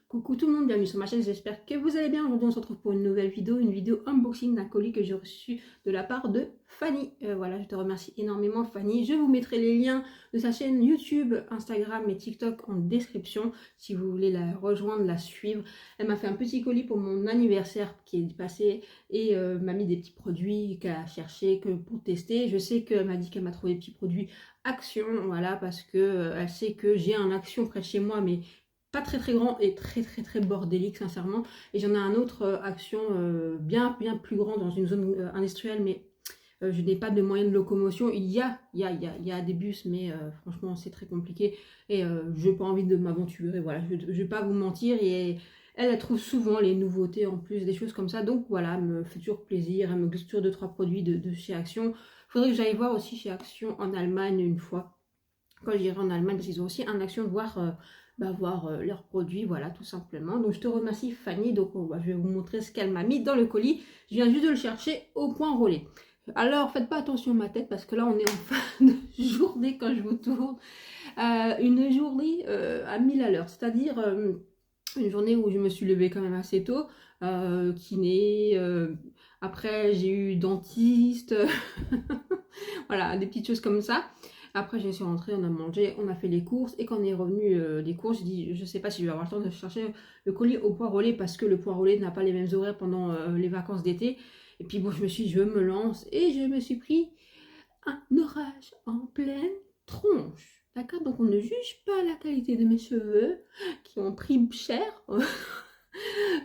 Coucou tout le monde, bienvenue sur ma chaîne, j'espère que vous allez bien. Aujourd'hui on se retrouve pour une nouvelle vidéo, unboxing d'un colis que j'ai reçu de la part de Fanny. Voilà, je te remercie énormément Fanny. Je vous mettrai les liens de sa chaîne YouTube, Instagram et TikTok en description si vous voulez la rejoindre, la suivre. Elle m'a fait un petit colis pour mon anniversaire qui est passé et m'a mis des petits produits qu'elle a cherché pour tester. Je sais qu'elle m'a dit qu'elle m'a trouvé des petits produits Action, voilà, parce que elle sait que j'ai un Action près de chez moi, mais pas très grand et très bordélique sincèrement, et j'en ai un autre Action bien plus grand dans une zone industrielle, mais je n'ai pas de moyens de locomotion. Il y a des bus, mais franchement c'est très compliqué et je n'ai pas envie de m'aventurer, voilà, je vais pas vous mentir. Et elle trouve souvent les nouveautés en plus, des choses comme ça, donc voilà, elle me fait toujours plaisir. Elle me glisse toujours 2-3 produits de chez Action. Faudrait que j'aille voir aussi chez Action en Allemagne une fois, quand j'irai en Allemagne, parce qu'ils ont aussi un Action de voir leurs produits, voilà, tout simplement. Donc je te remercie Fanny. Donc je vais vous montrer ce qu'elle m'a mis dans le colis. Je viens juste de le chercher au point relais. Alors faites pas attention à ma tête, parce que là on est en fin de journée quand je vous tourne. Une journée à 1000 à l'heure, c'est-à-dire une journée où je me suis levée quand même assez tôt, kiné, après j'ai eu dentiste, voilà, des petites choses comme ça. Après, je suis rentrée, on a mangé, on a fait les courses. Et quand on est revenu des courses, j'ai dit, je sais pas si je vais avoir le temps de chercher le colis au point relais, parce que le point relais n'a pas les mêmes horaires pendant les vacances d'été. Et puis bon, je me suis dit, je me lance. Et je me suis pris un orage en pleine tronche. D'accord? Donc on ne juge pas la qualité de mes cheveux, qui ont pris cher.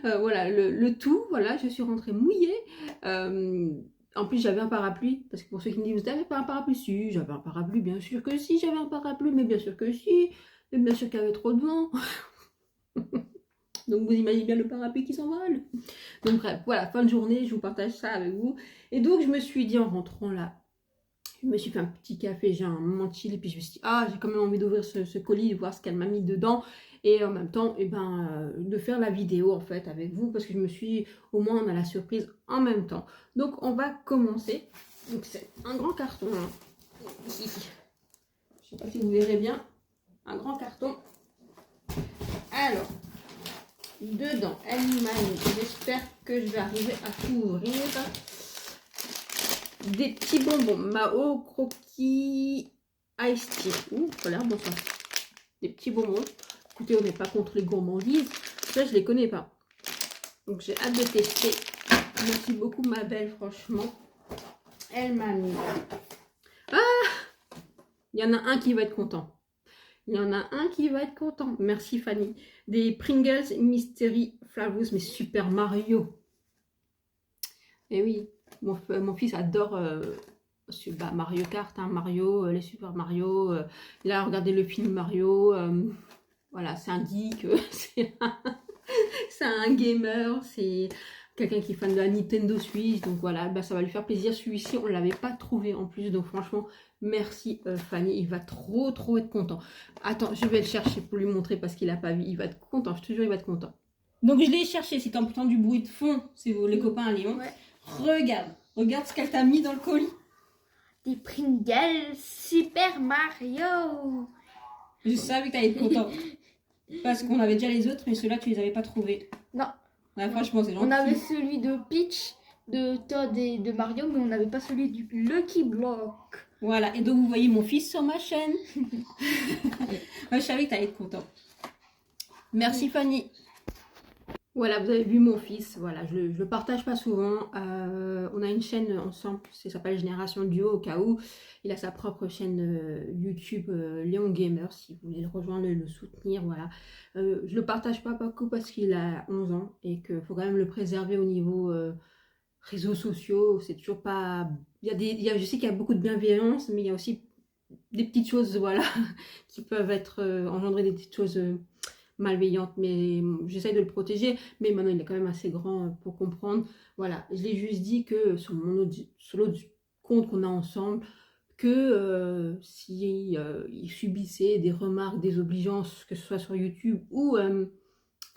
Voilà, le tout, voilà, je suis rentrée mouillée. En plus, j'avais un parapluie, parce que pour ceux qui me disent, vous n'avez pas un parapluie? Si, j'avais un parapluie, bien sûr que si, j'avais un parapluie, mais bien sûr que si, mais bien sûr qu'il y avait trop de vent. Donc vous imaginez bien le parapluie qui s'envole. Donc bref, voilà, fin de journée, je vous partage ça avec vous. Et donc je me suis dit en rentrant là, je me suis fait un petit café, j'ai un moment de chill, et puis je me suis dit, ah, j'ai quand même envie d'ouvrir ce colis, de voir ce qu'elle m'a mis dedans, et en même temps, de faire la vidéo en fait avec vous, parce que je me suis, au moins on a la surprise en même temps. Donc on va commencer. Donc c'est un grand carton, hein. Ici. Je sais pas si vous verrez bien, un grand carton. Alors, dedans, elle m'a mis, j'espère que je vais arriver à tout ouvrir, des petits bonbons Mao Croquis Ice Tea. Ouh, ça a l'air bon ça. Des petits bonbons. Écoutez, on n'est pas contre les gourmandises. Ça, je les connais pas. Donc, j'ai hâte de tester. Merci beaucoup, ma belle, franchement. Elle m'a mis... Ah! Il y en a un qui va être content. Il y en a un qui va être content. Merci, Fanny. Des Pringles Mystery Flavors, mais Super Mario. Et oui, mon fils adore Mario Kart, hein, Mario, les Super Mario. Il a regardé le film Mario. Voilà, c'est un geek, c'est un gamer, c'est quelqu'un qui est fan de la Nintendo Switch. Donc voilà, ça va lui faire plaisir. Celui-ci, on ne l'avait pas trouvé en plus. Donc franchement, merci Fanny. Il va trop être content. Attends, je vais le chercher pour lui montrer, parce qu'il n'a pas vu. Il va être content, je te jure, il va être content. Donc je l'ai cherché, si tu entends du bruit de fond, c'est les copains à Lyon. Ouais. Regarde ce qu'elle t'a mis dans le colis. Des Pringles Super Mario. Je savais que t'allais être content. Parce qu'on avait déjà les autres, mais ceux-là, tu les avais pas trouvés. Non. Ouais, franchement, c'est gentil. On avait celui de Peach, de Todd et de Mario, mais on n'avait pas celui du Lucky Block. Voilà, et donc vous voyez mon fils sur ma chaîne. Je savais que t'allais être content. Merci Fanny. Voilà, vous avez vu mon fils, voilà, je le partage pas souvent. On a une chaîne ensemble, ça s'appelle Génération Duo, au cas où. Il a sa propre chaîne YouTube, Léon Gamer, si vous voulez le rejoindre, le soutenir, voilà. Je le partage pas beaucoup parce qu'il a 11 ans et qu'il faut quand même le préserver au niveau réseaux sociaux. C'est toujours pas... je sais qu'il y a beaucoup de bienveillance, mais il y a aussi des petites choses, voilà, qui peuvent être engendrer des petites choses... malveillante, mais j'essaye de le protéger, mais maintenant il est quand même assez grand pour comprendre. Voilà, je l'ai juste dit que sur l'autre compte qu'on a ensemble, que si il subissait des remarques désobligeantes, que ce soit sur YouTube ou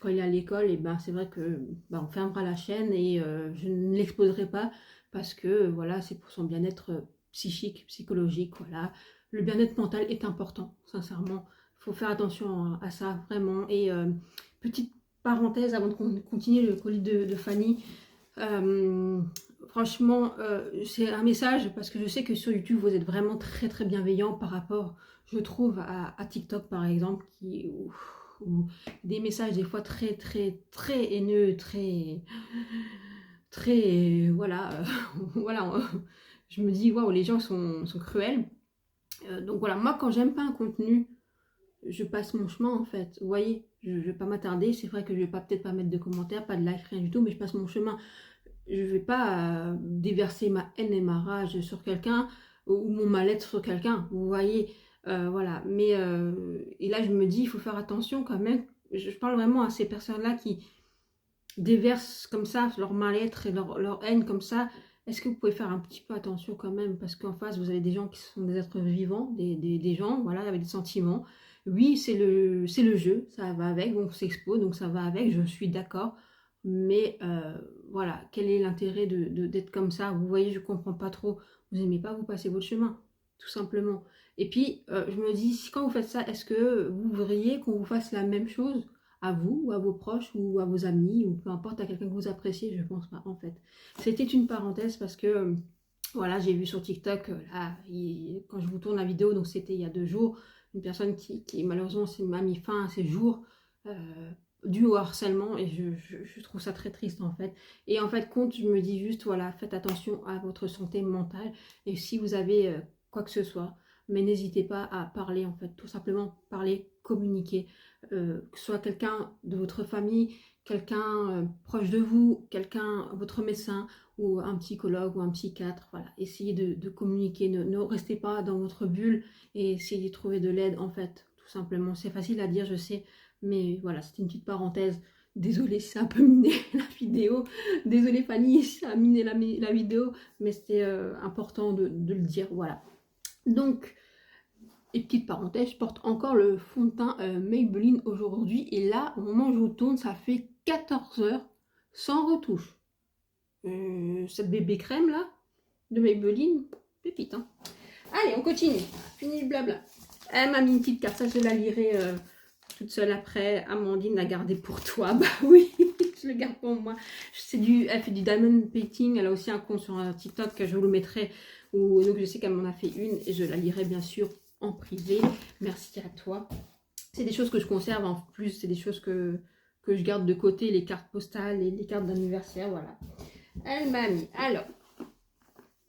quand il est à l'école, et c'est vrai que on fermera la chaîne et je ne l'exposerai pas, parce que voilà, c'est pour son bien-être psychique, psychologique, voilà. Le bien-être mental est important, sincèrement. Il faut faire attention à ça, vraiment. Et petite parenthèse avant de continuer le colis de Fanny. Franchement, c'est un message parce que je sais que sur YouTube, vous êtes vraiment très très bienveillant par rapport, je trouve, à TikTok par exemple, où des messages des fois très très très haineux, très, voilà, voilà, je me dis, waouh, les gens sont cruels. Donc voilà, moi quand j'aime pas un contenu, je passe mon chemin en fait. Vous voyez, je vais pas m'attarder. C'est vrai que je vais pas peut-être pas mettre de commentaires, pas de like, rien du tout, mais je passe mon chemin. Je vais pas déverser ma haine et ma rage sur quelqu'un ou mon mal-être sur quelqu'un. Vous voyez, voilà. Mais et là je me dis, il faut faire attention quand même. Je parle vraiment à ces personnes-là qui déversent comme ça leur mal-être et leur haine comme ça. Est-ce que vous pouvez faire un petit peu attention quand même? Parce qu'en face, vous avez des gens qui sont des êtres vivants, des gens, voilà, avec des sentiments. Oui, c'est le jeu, ça va avec, on s'expose, donc ça va avec, je suis d'accord. Mais voilà, quel est l'intérêt d'être comme ça? Vous voyez, je comprends pas trop. Vous aimez pas, vous passez votre chemin, tout simplement. Et puis, je me dis, quand vous faites ça, est-ce que vous voudriez qu'on vous fasse la même chose à vous, ou à vos proches, ou à vos amis, ou peu importe, à quelqu'un que vous appréciez? Je pense pas, en fait. C'était une parenthèse parce que, voilà, j'ai vu sur TikTok, là, quand je vous tourne la vidéo, donc c'était il y a 2 jours, une personne qui malheureusement m'a mis fin à ses jours dû au harcèlement, et je trouve ça très triste en fait. Et en fait, compte, je me dis juste, voilà, faites attention à votre santé mentale, et si vous avez quoi que ce soit, mais n'hésitez pas à parler en fait, tout simplement parler, communiquer, que ce soit quelqu'un de votre famille, quelqu'un proche de vous, quelqu'un, votre médecin, ou un psychologue ou un psychiatre, voilà, essayez de communiquer, ne restez pas dans votre bulle et essayez de trouver de l'aide en fait, tout simplement. C'est facile à dire, je sais, mais voilà, c'était une petite parenthèse. Désolée si ça a un peu miné la vidéo, désolée Fanny si ça a miné la vidéo, mais c'était important de le dire, voilà. Donc, et petite parenthèse, je porte encore le fond de teint Maybelline aujourd'hui, et là, au moment où je vous tourne, ça fait 14 heures sans retouche. Cette bébé crème là, de Maybelline, pépite, hein. Allez, on continue, fini le blabla. Elle m'a mis une petite carte, ça je la lirai toute seule après. Amandine l'a gardée pour toi, bah oui, je le garde pour moi. Elle fait du diamond painting, elle a aussi un compte sur un TikTok que je vous le mettrai, donc je sais qu'elle m'en a fait une, et je la lirai bien sûr en privé. Merci à toi. C'est des choses que je conserve en plus, c'est des choses que je garde de côté, les cartes postales et les cartes d'anniversaire, voilà. Elle m'a mis, alors,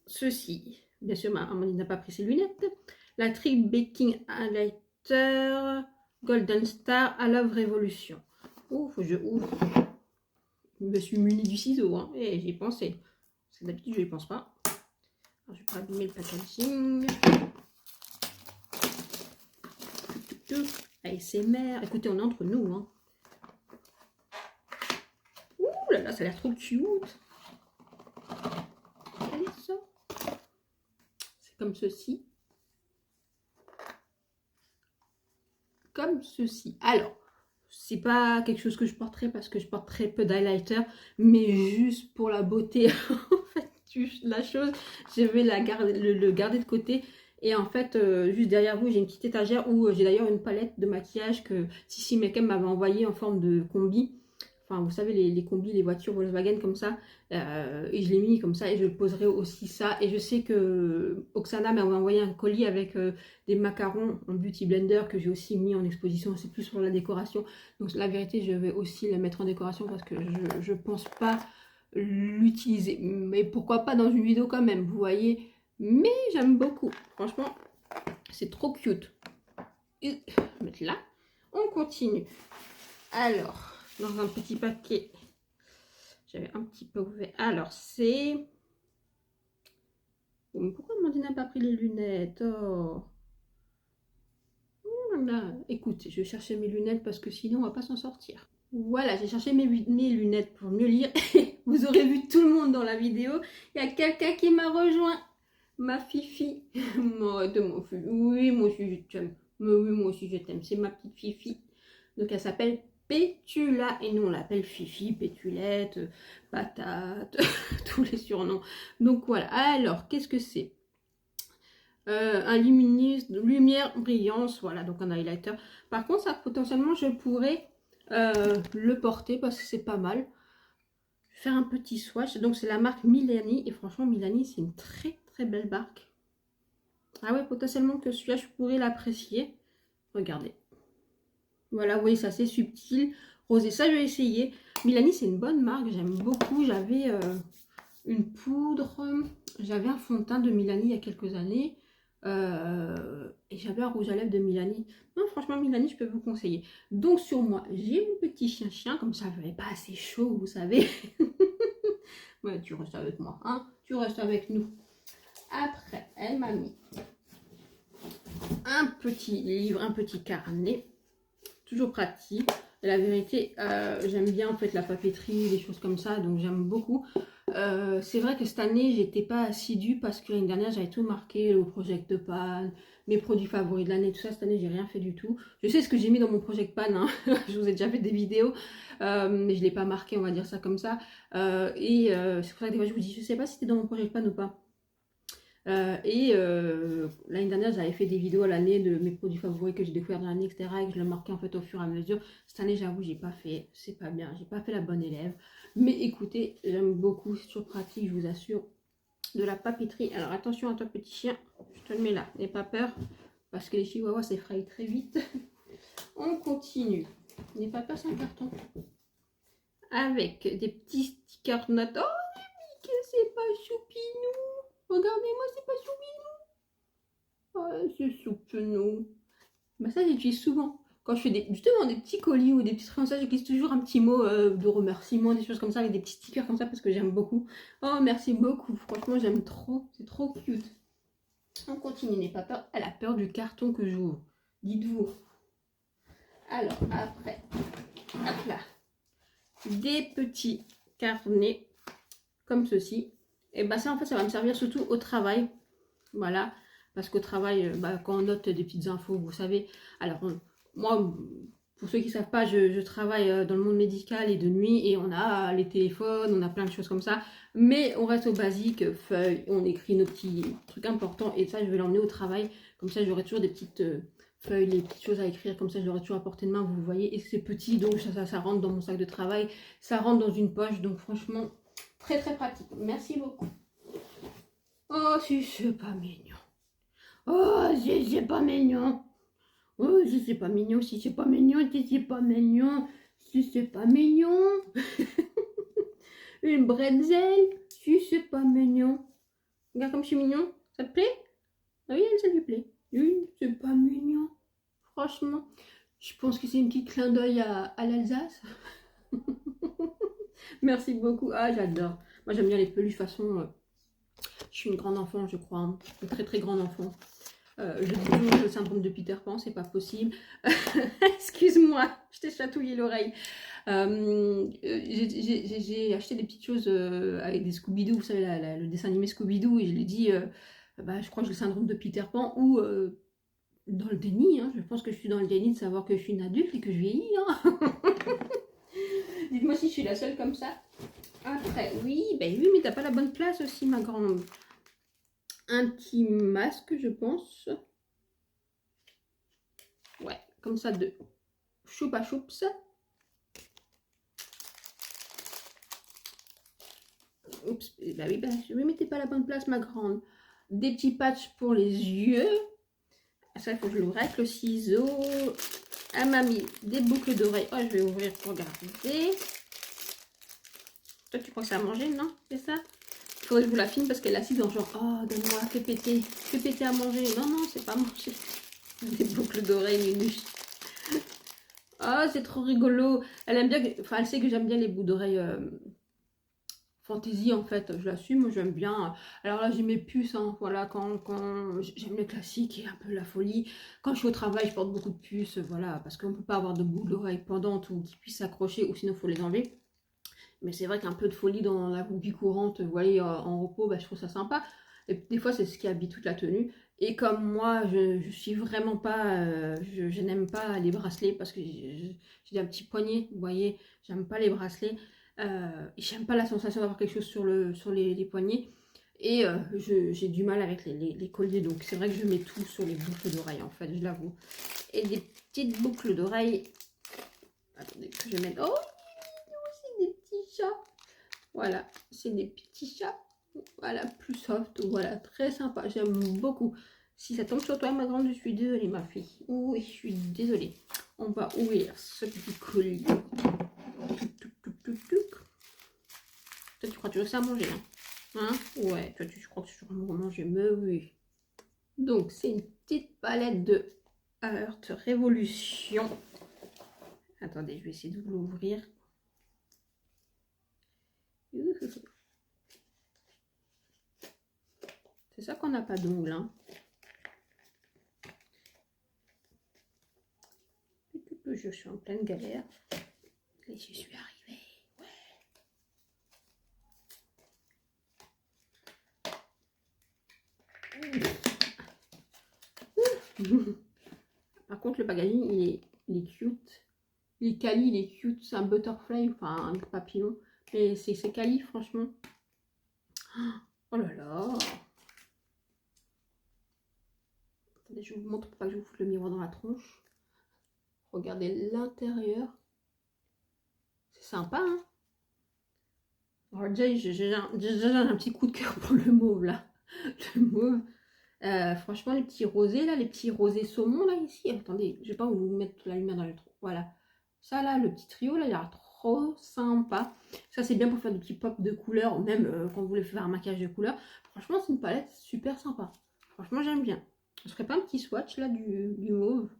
ceci, bien sûr, Amandine n'a pas pris ses lunettes, la Trick Baking Highlighter Golden Star à Love Révolution. Ouf, je ouvre. Je me suis munie du ciseau, hein, et j'y ai pensé. Parce que d'habitude, je n'y pense pas. Alors, je vais pas abîmer le packaging. ASMR. Écoutez, on est entre nous, hein. Ouh là là, ça a l'air trop cute. Regardez ça. C'est comme ceci. Comme ceci. Alors, c'est pas quelque chose que je porterai parce que je porte très peu d'highlighter, mais juste pour la beauté, en fait, la chose, je vais le garder de côté. Et en fait, juste derrière vous, j'ai une petite étagère où j'ai d'ailleurs une palette de maquillage que Sissi Mekem m'avait envoyée en forme de combi. Enfin, vous savez, les combis, les voitures Volkswagen comme ça. Et je l'ai mis comme ça, et je poserai aussi ça. Et je sais que Oksana m'a envoyé un colis avec des macarons en Beauty Blender que j'ai aussi mis en exposition. C'est plus pour la décoration. Donc la vérité, je vais aussi la mettre en décoration parce que je pense pas l'utiliser. Mais pourquoi pas dans une vidéo quand même, vous voyez. Mais j'aime beaucoup. Franchement, c'est trop cute. Je vais mettre là. On continue. Alors, dans un petit paquet, j'avais un petit peu ouvert. Alors, c'est... Oh, mais pourquoi Amandine n'a pas pris les lunettes? Oh. Oh là là. Écoute, je vais chercher mes lunettes parce que sinon, on va pas s'en sortir. Voilà, j'ai cherché mes lunettes pour mieux lire. Vous aurez vu tout le monde dans la vidéo. Il y a quelqu'un qui m'a rejoint. Ma Fifi. Oui, moi aussi, je t'aime. Mais oui, moi aussi, je t'aime. C'est ma petite Fifi. Donc, elle s'appelle Pétula, et nous on l'appelle Fifi, Pétulette, Patate, tous les surnoms. Donc voilà, alors qu'est-ce que c'est? un lumière, brillance, voilà, donc un highlighter. Par contre, ça potentiellement, je pourrais le porter parce que c'est pas mal. Je vais faire un petit swatch, donc c'est la marque Milani, et franchement, Milani, c'est une très très belle marque. Ah ouais, potentiellement que celui-là, je pourrais l'apprécier. Regardez. Voilà, vous voyez, c'est assez subtil. Rosé, ça, je vais essayer. Milani, c'est une bonne marque, j'aime beaucoup. J'avais une poudre, j'avais un fond de teint de Milani il y a quelques années. Et j'avais un rouge à lèvres de Milani. Non, franchement, Milani, je peux vous conseiller. Donc, sur moi, j'ai mon petit chien-chien. Comme ça, je n'avais pas assez chaud, vous savez. Ouais, tu restes avec moi, hein. Tu restes avec nous. Après, elle m'a mis un petit livre, un petit carnet. Toujours pratique. Et la vérité, j'aime bien en fait la papeterie, des choses comme ça, donc j'aime beaucoup. C'est vrai que cette année, j'étais pas assidue parce que l'année dernière, j'avais tout marqué, le project pan, mes produits favoris de l'année, tout ça. Cette année, j'ai rien fait du tout. Je sais ce que j'ai mis dans mon project pan, hein. Je vous ai déjà fait des vidéos, mais je l'ai pas marqué, on va dire ça comme ça. C'est pour ça que des fois, je vous dis, je sais pas si c'était dans mon project pan ou pas. L'année dernière, j'avais fait des vidéos à l'année de mes produits favoris que j'ai découvert dans l'année, etc. Et que je le marquais en fait au fur et à mesure. Cette année, j'avoue, j'ai pas fait, c'est pas bien, j'ai pas fait la bonne élève. Mais écoutez, j'aime beaucoup, c'est toujours pratique, je vous assure. De la papeterie. Alors attention à toi, petit chien, je te le mets là, n'aie pas peur, parce que les chihuahuas s'effrayent très vite. On continue. N'aie pas peur, c'est un carton. Avec des petits stickers notes. Oh, c'est pas choupinou. Regardez-moi, c'est pas choupinou. Oh, c'est choupinou. Bah ça, j'utilise souvent. Quand je fais justement des petits colis ou des petits trucs comme ça, j'utilise toujours un petit mot de remerciement, des choses comme ça, avec des petits stickers comme ça, parce que j'aime beaucoup. Oh, merci beaucoup. Franchement, j'aime trop. C'est trop cute. On continue, n'aie pas peur. Elle a peur du carton que j'ouvre. Dites-vous. Alors, après, hop là. Des petits carnets comme ceci. Et bah ça, en fait, ça va me servir surtout au travail. Voilà. Parce qu'au travail, quand on note des petites infos, vous savez. Alors, moi, pour ceux qui ne savent pas, je travaille dans le monde médical et de nuit. Et on a les téléphones, on a plein de choses comme ça. Mais on reste au basique, feuilles, on écrit nos petits trucs importants. Et ça, je vais l'emmener au travail. Comme ça, j'aurai toujours des petites feuilles, les petites choses à écrire. Comme ça, je l'aurai toujours à portée de main, vous voyez. Et c'est petit, donc ça rentre dans mon sac de travail. Ça rentre dans une poche. Donc, franchement, très, très pratique. Merci beaucoup. Oh, si c'est pas mignon. Oh, si c'est pas mignon. Oh, si c'est pas mignon, si c'est pas mignon, si c'est pas mignon, si c'est pas mignon. Une bretzel, si c'est pas mignon. Regarde comme je suis mignon, ça te plaît? Oui, ça lui plaît. Oui, c'est pas mignon. Franchement, je pense que c'est un petit clin d'œil à l'Alsace. Merci beaucoup. Ah, j'adore. Moi, j'aime bien les peluches. De toute façon, je suis une grande enfant, je crois. Hein. Une très, très grande enfant. Je dis toujours le syndrome de Peter Pan, c'est pas possible. Excuse-moi, je t'ai chatouillé l'oreille. J'ai acheté des petites choses avec des Scooby-Doo, vous savez, le dessin animé Scooby-Doo, et je lui ai dit, je crois que j'ai le syndrome de Peter Pan, ou dans le déni, hein, je pense que je suis dans le déni de savoir que je suis une adulte et que je vieillis. Hein. Dites-moi si je suis la seule comme ça. Après, oui, oui, mais t'as pas la bonne place aussi, ma grande. Un petit masque, je pense. Ouais, comme ça, de choupa choups. Oups, oui, je ne mettais pas la bonne place, ma grande. Des petits patchs pour les yeux. Ça, il faut que je l'ouvre avec le ciseau. Elle m'a mis des boucles d'oreilles. Oh, je vais ouvrir pour regarder. Toi, tu crois que c'est à manger, non? C'est ça? Il faudrait que je vous la filme parce qu'elle est assise dans genre, oh, donne-moi, fais péter à manger. Non, non, c'est pas manger. Des boucles d'oreilles, Minuche. Oh, c'est trop rigolo. Elle aime bien, enfin, elle sait que j'aime bien les bouts d'oreilles fantaisie, en fait. Je l'assume, j'aime bien. Alors là, j'ai mes puces, hein, voilà, quand j'aime le classique et un peu la folie. Quand je suis au travail, je porte beaucoup de puces, voilà, parce qu'on ne peut pas avoir de bouts d'oreilles pendantes ou qui puissent s'accrocher, ou sinon, il faut les enlever. Mais c'est vrai qu'un peu de folie dans la vie courante, vous voyez, en repos, je trouve ça sympa. Et des fois, c'est ce qui habite toute la tenue. Et comme moi, je suis vraiment pas... je n'aime pas les bracelets parce que j'ai un petit poignet, vous voyez. J'aime pas les bracelets. Et j'aime pas la sensation d'avoir quelque chose sur les poignets. Et j'ai du mal avec les colliers, donc c'est vrai que je mets tout sur les boucles d'oreilles, en fait, je l'avoue. Et des petites boucles d'oreilles. Attendez, que je mette. Oh, c'est des petits chats. Voilà, c'est des petits chats. Voilà, plus soft. Voilà, très sympa. J'aime beaucoup. Si ça tombe sur toi, ma grande, je suis désolée, ma fille. Oui, je suis désolée. On va ouvrir ce petit collier. Toi, tu crois que tu veux ça à manger, hein? Hein? Ouais, toi, tu crois que tu vas manger, mais oui. Donc, c'est une petite palette de Heart Révolution. Attendez, je vais essayer de vous l'ouvrir. C'est ça qu'on n'a pas d'ongles, hein. Je suis en pleine galère. Et je suis arrivée. Ouais. Par contre, le packaging, il est cute. Il est quali, il est cute. C'est un butterfly, enfin un papillon. Mais c'est quali, franchement. Oh là là. Attendez, je vous montre pour pas que je vous foute le miroir dans la tronche. Regardez l'intérieur. C'est sympa, hein? Alors déjà, j'ai un petit coup de cœur pour le mauve, là. Le mauve. Franchement, les petits rosés, là, les petits rosés saumon, là, ici. Attendez, je vais pas vous mettre la lumière dans le trou. Voilà. Ça, là, le petit trio, là, il a l'air trop sympa. Ça, c'est bien pour faire des petits pops de couleurs, ou même quand vous voulez faire un maquillage de couleurs. Franchement, c'est une palette super sympa. Franchement, j'aime bien. Je ferais pas un petit swatch, là, du mauve?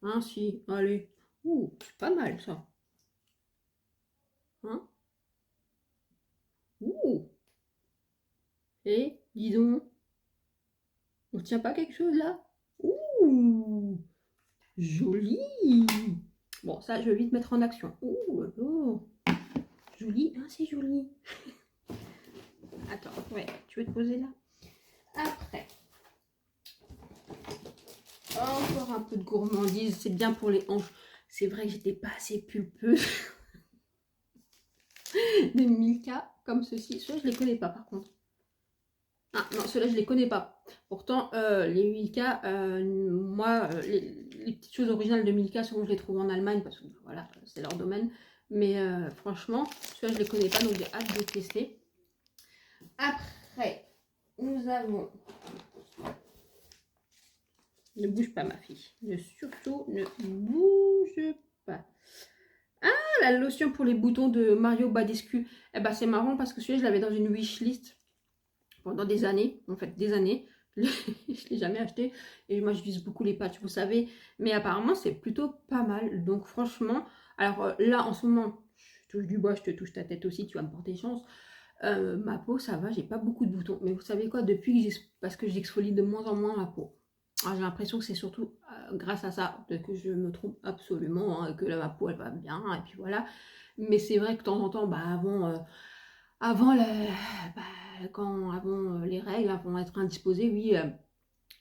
Hein, si. Allez. Ouh, c'est pas mal, ça. Hein? Ouh. Et, dis donc. On tient pas quelque chose, là? Ouh. Joli. Bon, ça, je vais vite mettre en action. Ouh, oh. Joli, hein, c'est joli. Attends, ouais, tu veux te poser là? Après, encore un peu de gourmandise, c'est bien pour les hanches. C'est vrai que j'étais pas assez pulpeuse. Des Milka comme ceci. Ceux-là, je les connais pas par contre. Ah non, ceux-là, je les connais pas. Pourtant, les Milka, moi, les petites choses originales de Milka, souvent je les trouve en Allemagne parce que voilà, c'est leur domaine. Mais franchement, ceux-là, je les connais pas, donc j'ai hâte de tester. Après, nous avons... Ne bouge pas, ma fille. Surtout, ne bouge pas. Ah, la lotion pour les boutons de Mario Badescu. Eh ben, c'est marrant parce que celui-là, je l'avais dans une wishlist pendant des années. En fait, des années. Je ne l'ai jamais acheté. Et moi, je vise beaucoup les patchs, vous savez. Mais apparemment, c'est plutôt pas mal. Donc, franchement, alors là, en ce moment, je touche du bois, je te touche ta tête aussi, tu vas me porter chance. Ma peau, ça va, j'ai pas beaucoup de boutons. Mais vous savez quoi, depuis que parce que j'exfolie de moins en moins ma peau. J'ai l'impression que c'est surtout grâce à ça que je me trompe absolument, hein, que là, ma peau elle va bien, et puis voilà. Mais c'est vrai que de temps en temps, bah, avant, avant les règles, avant être indisposée, oui,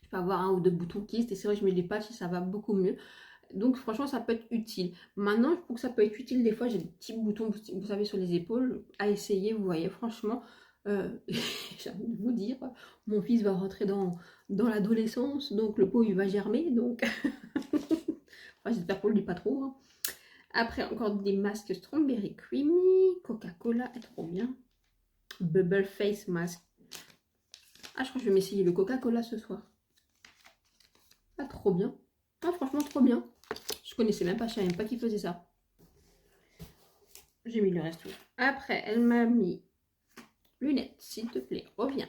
je peux avoir un ou deux boutons kystes, et c'est vrai que je mets des patchs et ça va beaucoup mieux. Donc franchement, ça peut être utile. Maintenant, je trouve que ça peut être utile des fois, j'ai des petits boutons, vous savez, sur les épaules, à essayer, vous voyez, franchement, j'ai envie de vous dire, mon fils va rentrer dans l'adolescence, donc le pot il va germer, donc enfin, j'espère qu'on le dit pas trop, hein. Après, encore des masques Strawberry Creamy, Coca-Cola, est trop bien. Bubble Face Mask. Ah, je crois que je vais m'essayer le Coca-Cola ce soir. Ah, trop bien. Ah, franchement, trop bien. Je connaissais même pas, je savais même pas qu'il faisait ça. J'ai mis le reste. Après, elle m'a mis lunettes, s'il te plaît, reviens.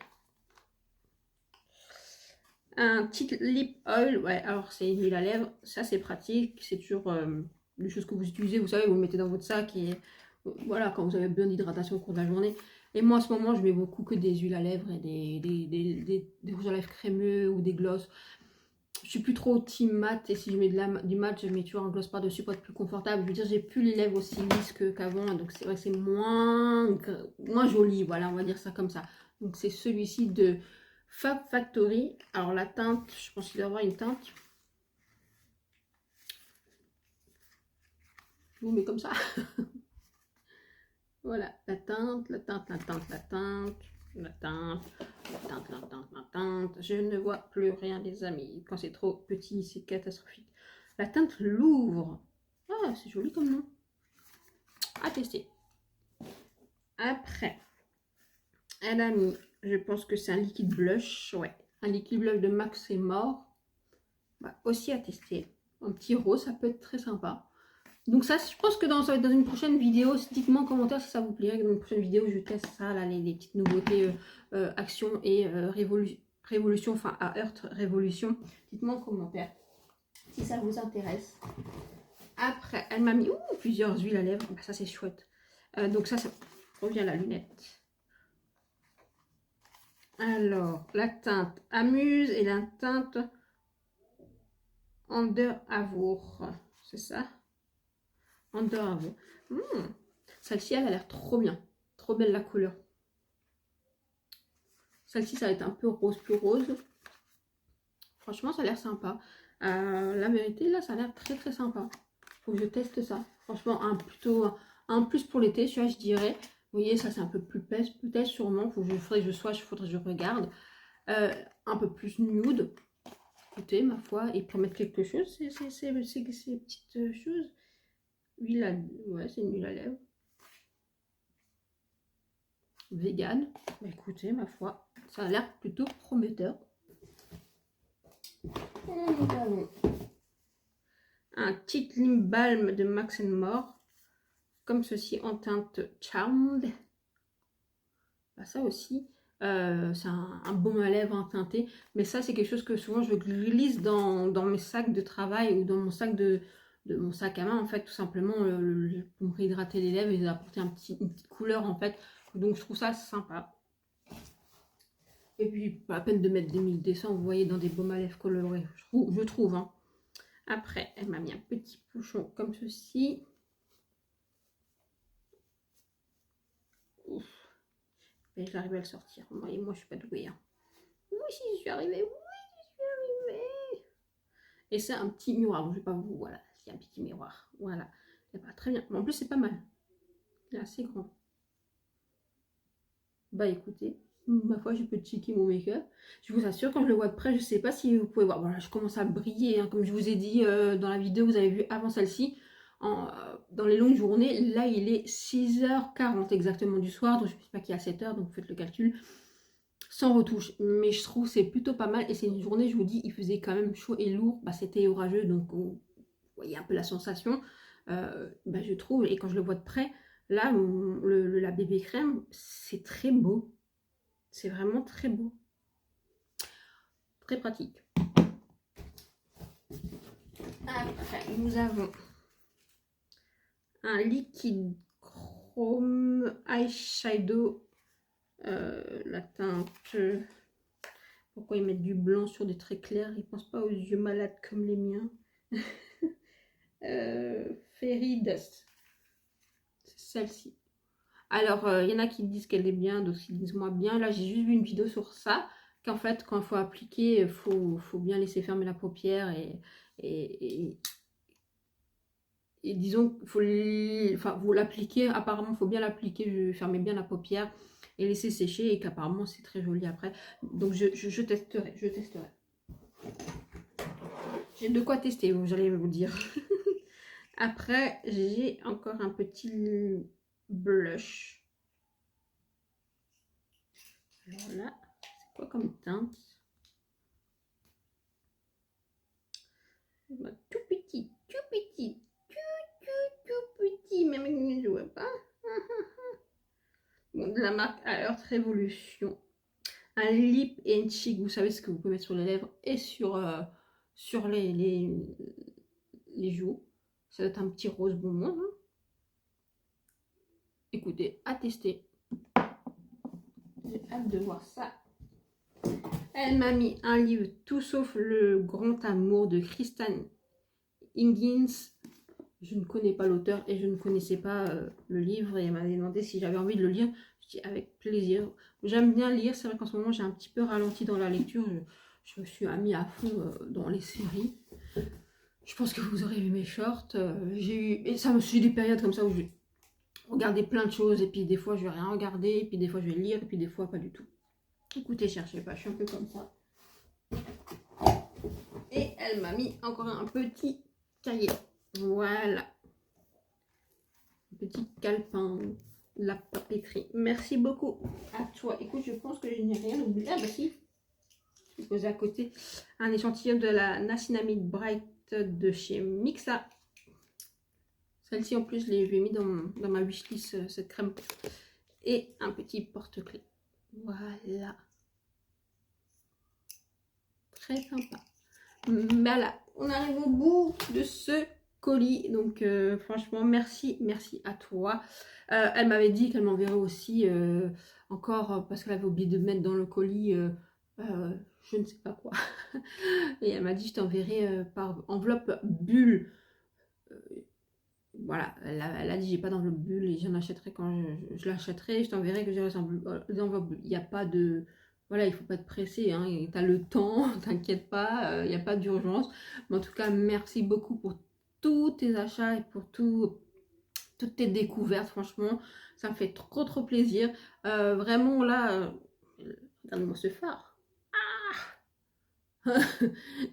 Un petit lip oil, ouais, alors c'est une huile à lèvres, ça c'est pratique, c'est toujours des choses que vous utilisez, vous savez, vous le mettez dans votre sac et voilà, quand vous avez besoin d'hydratation au cours de la journée. Et moi en ce moment, je mets beaucoup que des huiles à lèvres et des rouges à lèvres crémeux ou des glosses. Je suis plus trop team mat, et si je mets du mat, je mets toujours un gloss par-dessus pour être plus confortable. Je veux dire, j'ai plus les lèvres aussi lisses qu'avant, donc c'est vrai que c'est moins joli, voilà, on va dire ça comme ça. Donc c'est celui-ci de Fab Factory. Alors la teinte, je pense qu'il doit y avoir une teinte. Je vous mets comme ça. Voilà, la teinte. La teinte, la teinte. Je ne vois plus rien, les amis. Quand c'est trop petit, c'est catastrophique. La teinte Louvre. Ah, c'est joli comme nom. À tester. Après, elle a mis, je pense que c'est un liquide blush. Ouais, un liquide blush de Max et More. Bah, aussi à tester. Un petit rose, ça peut être très sympa. Donc ça, je pense que ça va être dans une prochaine vidéo. Dites-moi en commentaire si ça vous plairait. Dans une prochaine vidéo, je teste ça, là, les petites nouveautés Action et Révolution, enfin à Heurth Révolution. Dites-moi en commentaire si ça vous intéresse. Après, elle m'a mis plusieurs huiles à lèvres. Bah, ça, c'est chouette. Donc ça revient à la lunette. Alors, la teinte Amuse et la teinte Under Avour. C'est ça? Under Avour. Celle-ci, elle a l'air trop bien. Trop belle la couleur. Celle-ci, ça va être un peu rose, plus rose. Franchement, ça a l'air sympa. La vérité, là, ça a l'air très très sympa. Faut que je teste ça. Franchement, plutôt un plus pour l'été, je dirais. Vous voyez, ça c'est un peu plus peut-être sûrement. Faudrait que je regarde. Un peu plus nude. Écoutez, ma foi. Et pour mettre quelque chose, ces petites choses. Ouais, c'est une huile à lèvres. Vegan. Bah, écoutez, ma foi, ça a l'air plutôt prometteur. Nous avons un petit lip balm de Max More, comme ceci en teinte Charmed. Bah, ça aussi, c'est un baume à lèvres teinté, mais ça c'est quelque chose que souvent je glisse dans mes sacs de travail ou dans mon sac mon sac à main en fait, tout simplement pour me réhydrater les lèvres et apporter une petite couleur en fait. Donc je trouve ça sympa. Et puis pas la peine de mettre des 1200, vous voyez, dans des baumes à lèvres colorés, je trouve. Hein. Après, elle m'a mis un petit bouchon comme ceci. Ouf. Et j'arrive à le sortir. Et moi, je suis pas douée. Hein. Oui, si, je suis arrivée. Oui, je suis arrivée. Et c'est un petit miroir. Donc, je vais pas vous. Voilà, c'est un petit miroir. Voilà. Et bah, très bien. En plus, c'est pas mal. Il est assez grand. Bah, écoutez. Ma foi, je peux checker mon make-up. Je vous assure, quand je le vois de près, je sais pas si vous pouvez voir. Voilà, je commence à briller. Hein. Comme je vous ai dit dans la vidéo, vous avez vu avant celle-ci. Dans les longues journées, là il est 6h40 exactement du soir, donc je ne sais pas qu'il est à 7h, donc vous faites le calcul, sans retouche, mais je trouve c'est plutôt pas mal, et c'est une journée, je vous dis, il faisait quand même chaud et lourd, bah, c'était orageux, donc vous voyez un peu la sensation, bah, je trouve, et quand je le vois de près, là, la bébé crème, c'est très beau, c'est vraiment très beau, très pratique. Après, nous avons un liquide chrome eyeshadow, la teinte. Pourquoi ils mettent du blanc sur des traits clairs? Ils pensent pas aux yeux malades comme les miens. Fairy Dust, c'est celle-ci. Alors, il y en a qui disent qu'elle est bien, d'autres qui disent moins bien. Là, j'ai juste vu une vidéo sur ça, qu'en fait, quand il faut appliquer, il faut bien laisser fermer la paupière et disons, vous l'appliquer, apparemment, il faut bien l'appliquer, fermer bien la paupière et laisser sécher, et qu'apparemment, c'est très joli après. Donc, je testerai. J'ai de quoi tester, j'allais vous dire. Après, j'ai encore un petit blush. Alors là, c'est quoi comme teinte? Tout petit, même je ne vois pas. De la marque Heurth Révolution. Un lip and cheek, vous savez ce que vous pouvez mettre sur les lèvres et sur les joues. Ça va être un petit rose bonbon. Hein. Écoutez, à tester. J'ai hâte de voir ça. Elle m'a mis un livre Tout sauf le grand amour de Kristen Higgins. Je ne connais pas l'auteur et je ne connaissais pas le livre, et elle m'avait demandé si j'avais envie de le lire. Je dis avec plaisir. J'aime bien lire, c'est vrai qu'en ce moment j'ai un petit peu ralenti dans la lecture. Je me suis mis à fond dans les séries. Je pense que vous aurez vu mes shorts. Et ça me suit des périodes comme ça où regarder plein de choses et puis des fois je vais rien regarder et puis des fois je vais lire et puis des fois pas du tout. Écoutez, cherchez pas, je suis un peu comme ça. Et elle m'a mis encore un petit cahier. Voilà. Un petit calepin de la papeterie. Merci beaucoup à toi. Écoute, je pense que je n'ai rien oublié. Ah bah si. Je vais poser à côté un échantillon de la Niacinamide Bright de chez Mixa. Celle-ci en plus, je l'ai mis dans ma wishlist, cette crème. Et un petit porte-clés. Voilà. Très sympa. Voilà, on arrive au bout de ce colis. Donc franchement, merci à toi. Elle m'avait dit qu'elle m'enverrait aussi encore, parce qu'elle avait oublié de mettre dans le colis, je ne sais pas quoi. Et elle m'a dit, je t'enverrai par enveloppe bulle. Voilà, elle a dit j'ai pas d'enveloppe bulle et j'en achèterai quand je l'achèterai, je t'enverrai que j'ai les enveloppes bulles. Il n'y a pas de... Voilà, il faut pas être pressé, hein, tu as le temps, t'inquiète pas, il n'y a pas d'urgence. Mais en tout cas, merci beaucoup pour tous tes achats et pour toutes tes découvertes, franchement, ça me fait trop plaisir. Vraiment là, regardez-moi ce phare. Ah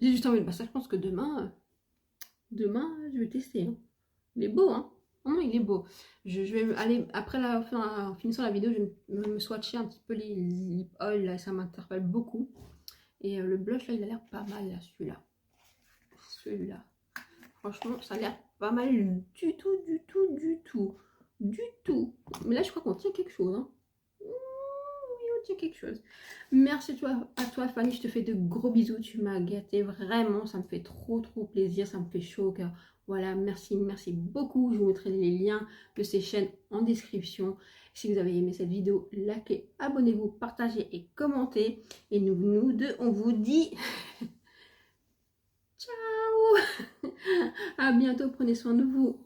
j'ai juste envie de... Bah, ça, je pense que demain, je vais tester, hein. Il est beau, hein. Oh, il est beau. Je vais aller, après en finissant la vidéo, je vais me swatcher un petit peu les lip oil, là, ça m'interpelle beaucoup. Et le blush, là, il a l'air pas mal, là, celui-là. Celui-là. Franchement, ça a l'air pas mal du tout. Mais là, je crois qu'on tient quelque chose, hein. Oui, on tient quelque chose. Merci à toi, Fanny, je te fais de gros bisous. Tu m'as gâté, vraiment, ça me fait trop plaisir, ça me fait chaud au cœur. Voilà, merci beaucoup. Je vous mettrai les liens de ces chaînes en description. Si vous avez aimé cette vidéo, likez, abonnez-vous, partagez et commentez. Et nous deux, on vous dit ciao. À bientôt, prenez soin de vous.